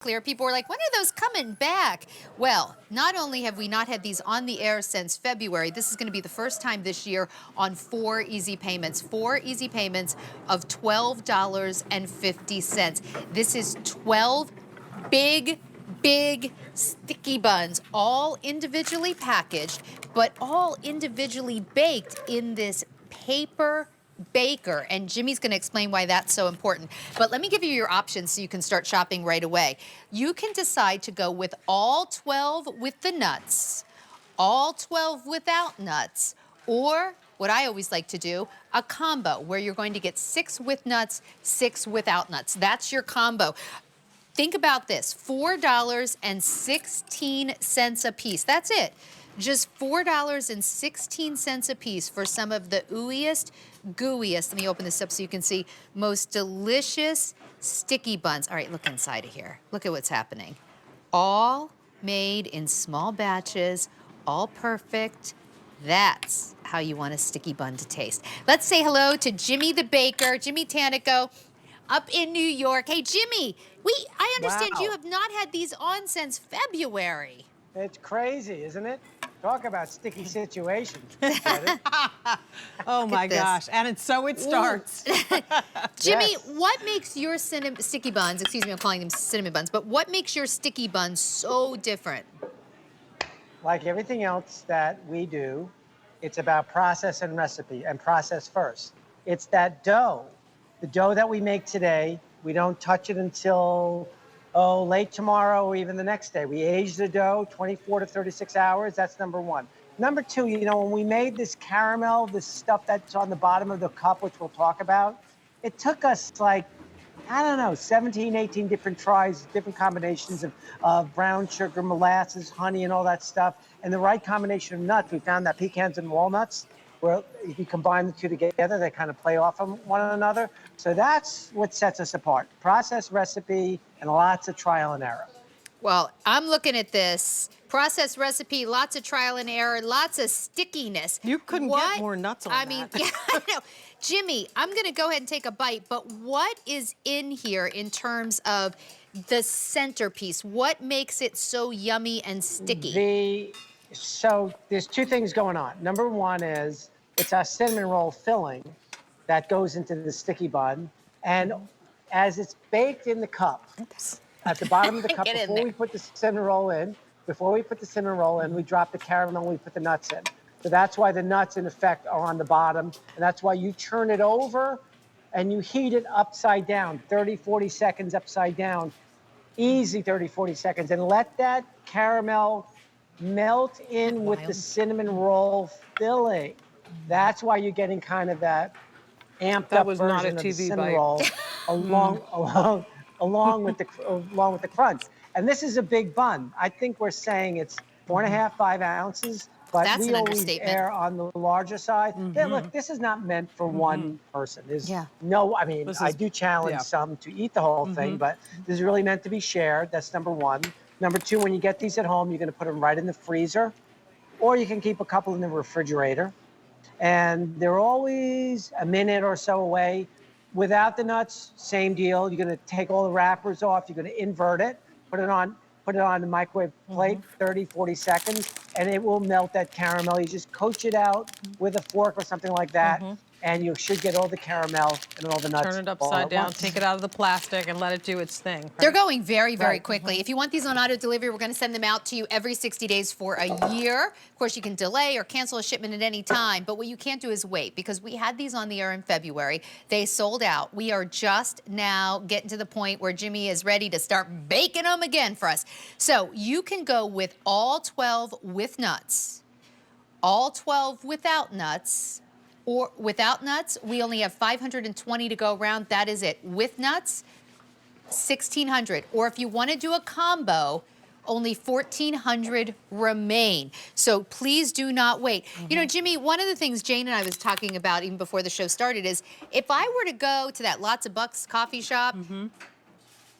clear. People were like, when are those coming back? Well, not only have we not had these on the air since February, this is going to be the first time this year on 4 easy payments. 4 easy payments of $12.50. This is 12 big sticky buns, all individually packaged, but all individually baked in this paper baker, and Jimmy's going to explain why that's so important. But let me give you your options so you can start shopping right away. You can decide to go with all 12 with the nuts, all 12 without nuts, or what I always like to do, a combo where you're going to get 6 with nuts, 6 without nuts. That's your combo. Think about this, $4.16 a piece. That's it. Just $4.16 a piece for some of the ooeyest, gooeyest, let me open this up so you can see, most delicious sticky buns. All right, look inside of here. Look at what's happening. All made in small batches, all perfect. That's how you want a sticky bun to taste. Let's say hello to Jimmy the baker, Jimmy Tanico, up in New York. Hey, Jimmy, I understand you have not had these on since February. It's crazy, isn't it? Talk about sticky situations. Oh my gosh, and so it starts. Jimmy, Yes. what makes your sticky buns, excuse me, I'm calling them cinnamon buns, but what makes your sticky buns so different? Like everything else that we do, it's about process and recipe, and process first. It's that dough. The dough that we make today, we don't touch it until late tomorrow or even the next day. We age the dough 24 to 36 hours. That's number one. Number two, you know, when we made this caramel, this stuff that's on the bottom of the cup, which we'll talk about, it took us like, I don't know, 17, 18 different tries, different combinations of brown sugar, molasses, honey, and all that stuff, and the right combination of nuts. We found that pecans and walnuts, where if you combine the two together, they kind of play off of one another. So that's what sets us apart. Process, recipe, and lots of trial and error. Well, I'm looking at this. Process recipe, lots of trial and error, lots of stickiness. You couldn't get more nuts on that. I mean, yeah, I know. Jimmy, I'm going to go ahead and take a bite, but what is in here in terms of the centerpiece? What makes it so yummy and sticky? So there's two things going on. Number one is it's our cinnamon roll filling that goes into the sticky bun. And as it's baked in the cup, at the bottom of the cup, before we put the cinnamon roll in, we drop the caramel and we put the nuts in. So that's why the nuts, in effect, are on the bottom. And that's why you turn it over and you heat it upside down, 30, 40 seconds upside down, easy 30, 40 seconds, and let that caramel melt in with the cinnamon roll filling. That's why you're getting kind of that amped up version of the cinnamon roll along with the crunch. And this is a big bun. I think we're saying it's 4.5, 5 ounces, but we always err on the larger side. Yeah, look, this is not meant for one person. No, I mean, I do challenge some to eat the whole thing, but this is really meant to be shared. That's number one. Number two, when you get these at home, you're going to put them right in the freezer, or you can keep a couple in the refrigerator. And they're always a minute or so away. Without the nuts, same deal. You're going to take all the wrappers off. You're going to invert it, put it on the microwave plate, 30, 40 seconds, and it will melt that caramel. You just coach it out with a fork or something like that, and you should get all the caramel and all the nuts. Turn it upside down, take it out of the plastic, and let it do its thing. Right? They're going very, very quickly. If you want these on auto delivery, we're going to send them out to you every 60 days for a year. Of course, you can delay or cancel a shipment at any time, but what you can't do is wait, because we had these on the air in February. They sold out. We are just now getting to the point where Jimmy is ready to start baking them again for us. So you can go with all 12 with nuts, all 12 without nuts, or without nuts, we only have 520 to go around. That is it. With nuts, 1,600. Or if you want to do a combo, only 1,400 remain. So please do not wait. You know, Jimmy, one of the things Jane and I was talking about even before the show started is if I were to go to that Lots of Bucks coffee shop,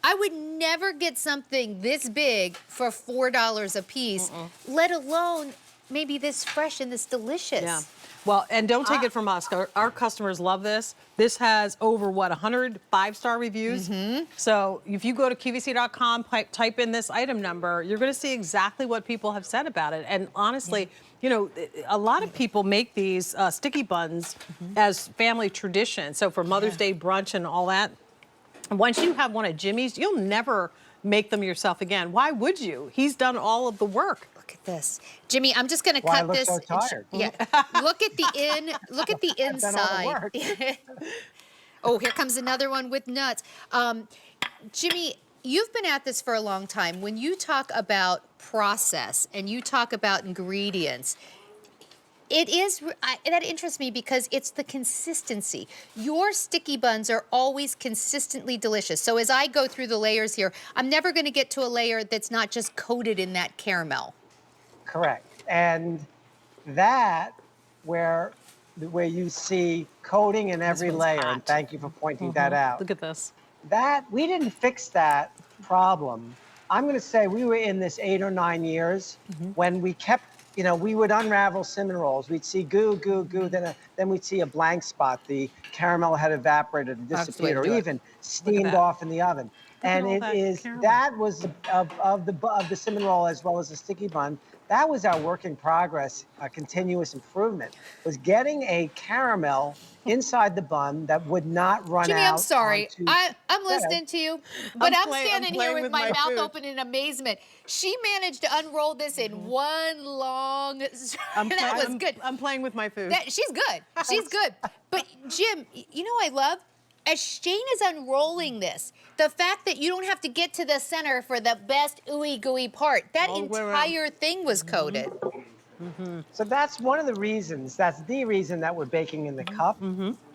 I would never get something this big for $4 a piece, let alone maybe this fresh and this delicious. Yeah. Well, and don't take it from us. Our customers love this. This has over, what, 100 5-star reviews? So if you go to QVC.com, type in this item number, you're going to see exactly what people have said about it. And honestly, you know, a lot of people make these sticky buns as family tradition. So for Mother's Day brunch and all that, once you have one at Jimmy's, you'll never make them yourself again. Why would you? He's done all of the work. Look at this, Jimmy. I'm just going to Why I cut look this. so tired. Yeah. Look at the Look at the I've done all the inside. work. Oh, here comes another one with nuts. Jimmy, you've been at this for a long time. When you talk about process and you talk about ingredients, that interests me because it's the consistency. Your sticky buns are always consistently delicious. So as I go through the layers here, I'm never going to get to a layer that's not just coated in that caramel. Correct. And that, where you see coating in every one's layer, hot. and thank you for pointing that out. Look at this. That, we didn't fix that problem. I'm going to say we were in this 8 or 9 years when we kept, you know, we would unravel cinnamon rolls. We'd see goo, goo, goo. Then we'd see a blank spot. The caramel had evaporated or That's the way disappeared, to or do it. even steamed off in the oven. And all it that is caramel. that was of the cinnamon roll as well as the sticky bun. That was our work in progress, continuous improvement. Was getting a caramel inside the bun that would not run Jimmy, out. I'm sorry. onto- I'm listening to you, but I'm standing here playing with with my my mouth food. open in amazement. She managed to unroll this in one long. That was good. I'm playing with my food. She's good. She's good. But Jim, you know what I love? As Shane is unrolling this, the fact that you don't have to get to the center for the best ooey gooey part, that All the way around. entire thing was coated. So that's one of the reasons, that's the reason that we're baking in the cup,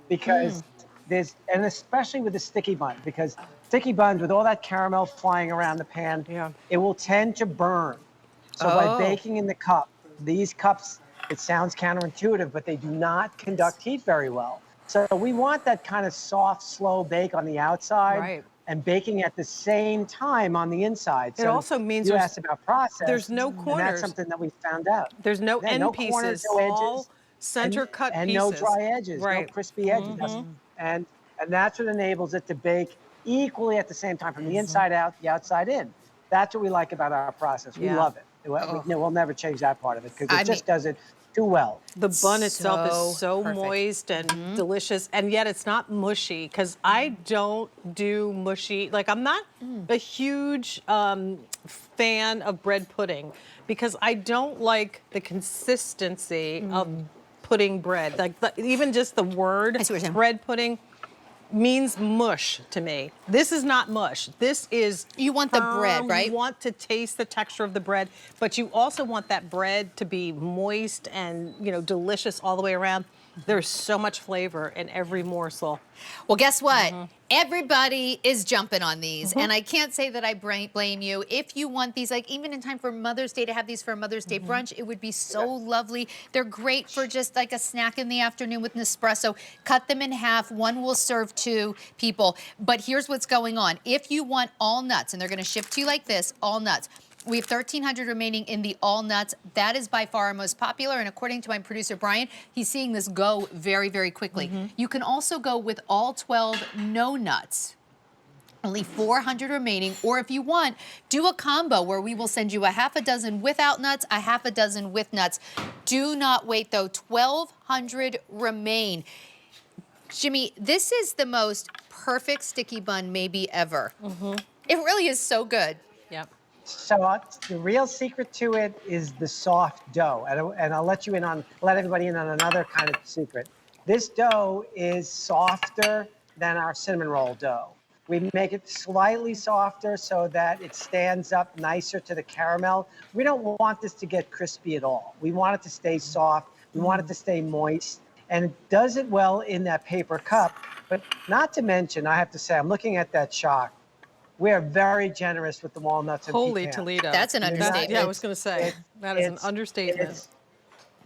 because there's, and especially with the sticky bun, because sticky buns with all that caramel flying around the pan, it will tend to burn. So by baking in the cup, these cups, it sounds counterintuitive, but they do not conduct heat very well. So we want that kind of soft, slow bake on the outside and baking at the same time on the inside. It also means you asked about process. there's no And corners. that's something that we found out. There's no Yeah, end no pieces, corners, no edges, all center cut and pieces. no dry edges, no crispy edges. And that's what enables it to bake equally at the same time, from the inside out, the outside in. That's what we like about our process. We love it. We'll never change that part of it because it just does it too well. The bun itself So is so perfect. moist and delicious, and yet it's not mushy, because I don't do mushy. Like, I'm not a huge fan of bread pudding, because I don't like the consistency of pudding bread. Like, even just the word I see what you're saying. bread pudding means mush to me. This is not mush. This is You want the bread, firm. right? You want to taste the texture of the bread, but you also want that bread to be moist and, you know, delicious all the way around. There's so much flavor in every morsel. Well, guess what? Everybody is jumping on these, and I can't say that I blame you. If you want these, like even in time for Mother's Day, to have these for a Mother's Day brunch, it would be so lovely. They're great for just like a snack in the afternoon with Nespresso. Cut them in half. One will serve 2 people. But here's what's going on. If you want all nuts, and they're going to ship to you like this, all nuts. We have 1,300 remaining in the all nuts. That is by far our most popular, and according to my producer, Brian, he's seeing this go very, very quickly. You can also go with all 12 no nuts. Only 400 remaining, or if you want, do a combo where we will send you a half a dozen without nuts, a half a dozen with nuts. Do not wait, though. 1,200 remain. Jimmy, this is the most perfect sticky bun maybe ever. It really is so good. Yep. So the real secret to it is the soft dough. And I'll let everybody in on another kind of secret. This dough is softer than our cinnamon roll dough. We make it slightly softer so that it stands up nicer to the caramel. We don't want this to get crispy at all. We want it to stay soft. We want it to stay moist. And it does it well in that paper cup. But not to mention, I have to say, I'm looking at that shock. We are very generous with the walnuts and Holy pecan. Toledo. That's an understatement. Yeah, I was going to say, that is an understatement. It's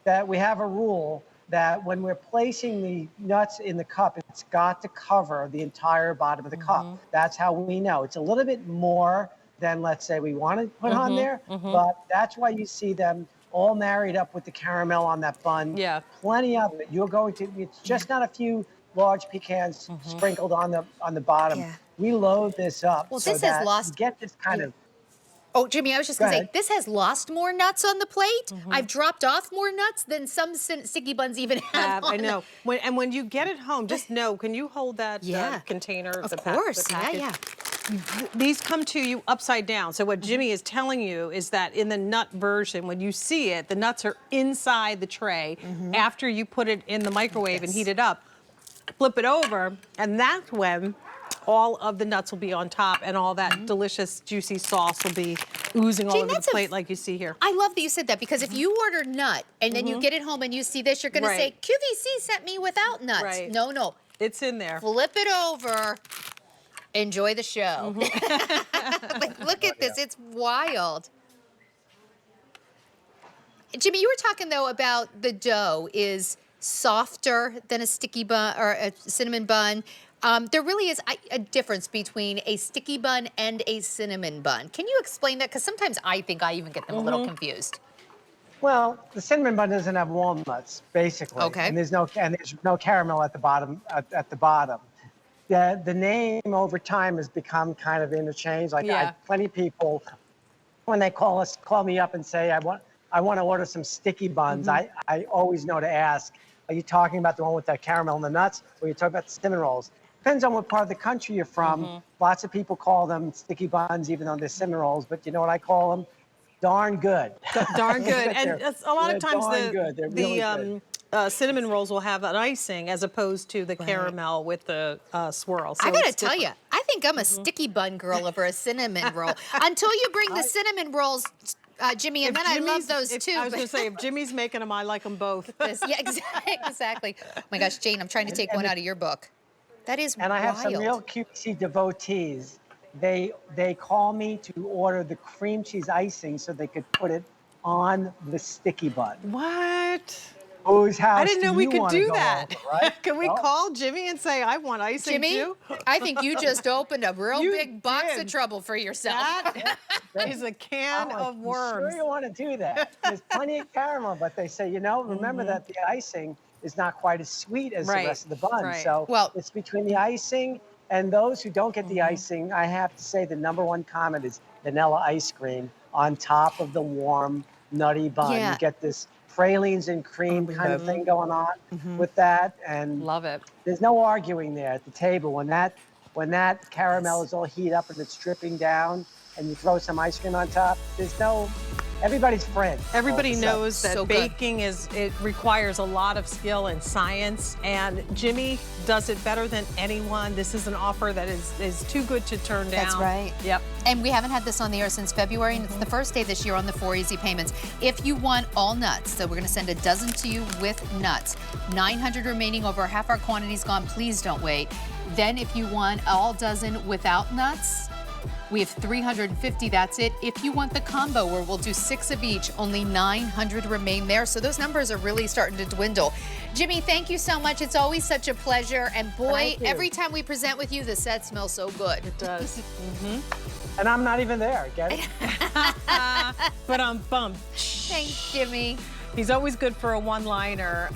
that we have a rule that when we're placing the nuts in the cup, it's got to cover the entire bottom of the cup. That's how we know. It's a little bit more than, let's say, we want to put on there, but that's why you see them all married up with the caramel on that bun. Yeah. Plenty of it. You're going to, it's just not a few large pecans sprinkled on the bottom. Yeah. We load this up Well, so this has that lost- you get this kind of, Oh, Jimmy, I was just Go going to say, ahead. this has lost more nuts on the plate. I've dropped off more nuts than some sticky buns even have on I know. them. When you get it home, just know, can you hold that Yeah. container? Of the course, package? yeah. These come to you upside down. So what Jimmy is telling you is that in the nut version, when you see it, the nuts are inside the tray. After you put it in the microwave and heat it up, flip it over, and that's when all of the nuts will be on top and all that delicious, juicy sauce will be oozing all Jane, over the that's a- plate like you see here. I love that you said that because if you order nut and then you get it home and you see this, you're going to say, Right. QVC sent me without nuts. Right. No, no. It's in there. Flip it over. Enjoy the show. Like, look at this. It's wild. Jimmy, you were talking, though, about the dough is softer than a sticky bun or a cinnamon bun. There really is a difference between a sticky bun and a cinnamon bun. Can you explain that? Because sometimes I think I even get them a little confused. well, the cinnamon bun doesn't have walnuts, basically. Okay. And there's no caramel at the bottom. At the bottom. The name over time has become kind of interchanged. Like Yeah. plenty of people, when they call me up and say, I want to order some sticky buns, I always know to ask, are you talking about the one with the caramel and the nuts, or are you talking about the cinnamon rolls? Depends on what part of the country you're from. Lots of people call them sticky buns, even though they're cinnamon rolls. But you know what I call them? Darn good. Darn good. They're- And a lot of they're times darn good. They're really good. cinnamon rolls will have an icing as opposed to the caramel with the swirl. So I got to it's tell you, different. I think I'm a sticky bun girl over a cinnamon roll. Until you bring the cinnamon rolls, Jimmy, and If then I love Jimmy's- those if- too. I was but- going to say, if Jimmy's making them, I like them both. Yeah, exactly. Oh my gosh, Jane, I'm trying to take one out of your book. That is And I have some wild. real QVC devotees. They call me to order the cream cheese icing so they could put it on the sticky bun. What? Whose house I didn't know do we you could wanna do go that. over, right? Can we Well, call Jimmy and say, I want icing Jimmy, too? I think you just opened a real You big box did. of trouble for yourself. That is a can I'm like, of worms. Sure you want to do that? There's plenty of caramel, but they say, remember that the icing is not quite as sweet as Right, the rest of the bun. right. So Well- it's between the icing and those who don't get the icing. I have to say the number one comment is vanilla ice cream on top of the warm, nutty bun. Yeah. You get this pralines and cream kind of thing going on with that. And Love it. there's no arguing there at the table when that caramel is all heated up and it's dripping down and you throw some ice cream on top. Everybody's friend. Everybody all of a sudden. knows that So good. baking it requires a lot of skill and science, and Jimmy does it better than anyone. This is an offer that is too good to turn down. That's right. Yep. And we haven't had this on the air since February, and it's the first day this year on the 4 easy payments. If you want all nuts, so we're going to send a dozen to you with nuts. 900 remaining, over half our quantity's gone. Please don't wait. Then if you want all dozen without nuts, we have 350, that's it. If you want the combo where we'll do 6 of each, only 900 remain there. So those numbers are really starting to dwindle. Jimmy, thank you so much. It's always such a pleasure. And boy, Thank you. every time we present with you, the set smells so good. It does. And I'm not even there, get it? But I'm bummed. Thanks, Jimmy. He's always good for a one-liner.